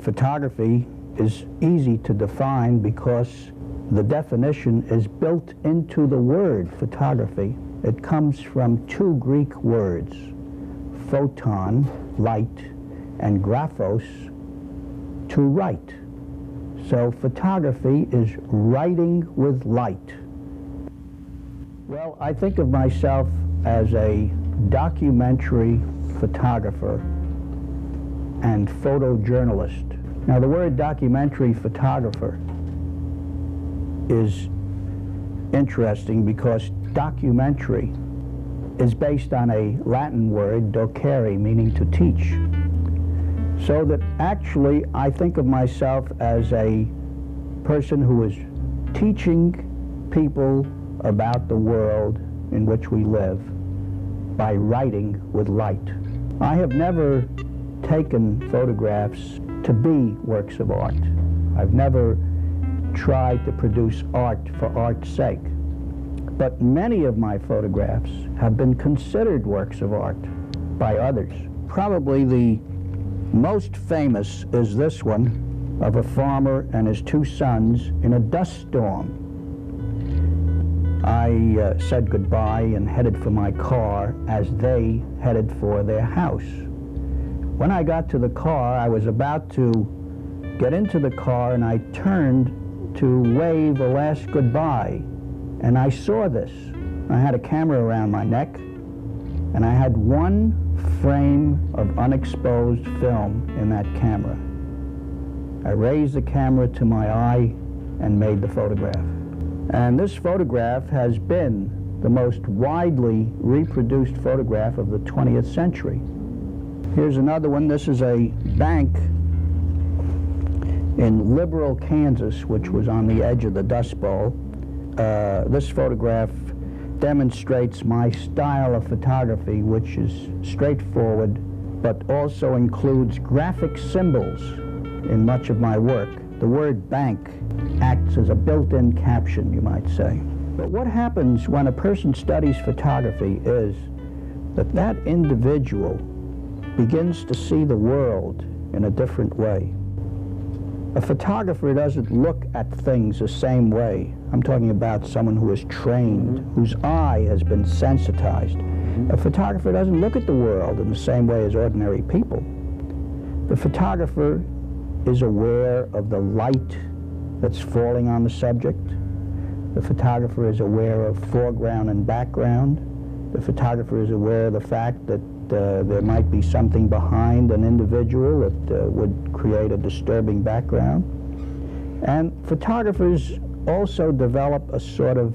photography is easy to define because the definition is built into the word photography. It comes from two Greek words, photon, light, and graphos, to write. So photography is writing with light. Well, I think of myself as a documentary photographer and photojournalist. Now, the word documentary photographer is interesting because documentary is based on a Latin word, docere, meaning to teach. So that actually I think of myself as a person who is teaching people about the world in which we live by writing with light. I have never taken photographs to be works of art. I've never tried to produce art for art's sake. But many of my photographs have been considered works of art by others. Probably the most famous is this one of a farmer and his two sons in a dust storm. I said goodbye and headed for my car as they headed for their house. When I got to the car, I was about to get into the car and I turned to wave a last goodbye, and I saw this. I had a camera around my neck and I had one frame of unexposed film in that camera. I raised the camera to my eye and made the photograph. And this photograph has been the most widely reproduced photograph of the 20th century. Here's another one. This is a bank in Liberal, Kansas, which was on the edge of the Dust Bowl. This photograph demonstrates my style of photography, which is straightforward, but also includes graphic symbols in much of my work. The word bank acts as a built-in caption, you might say. But what happens when a person studies photography is that that individual begins to see the world in a different way. A photographer doesn't look at things the same way. I'm talking about someone who is trained, whose eye has been sensitized. A photographer doesn't look at the world in the same way as ordinary people. The photographer is aware of the light that's falling on the subject. The photographer is aware of foreground and background. The photographer is aware of the fact that there might be something behind an individual that would create a disturbing background. And photographers also develop a sort of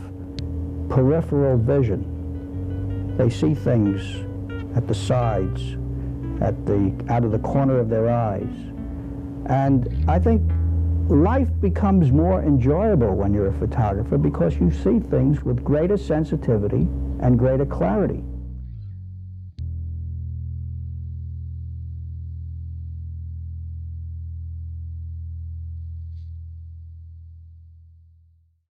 peripheral vision. They see things at the sides, out of the corner of their eyes. And I think life becomes more enjoyable when you're a photographer because you see things with greater sensitivity and greater clarity.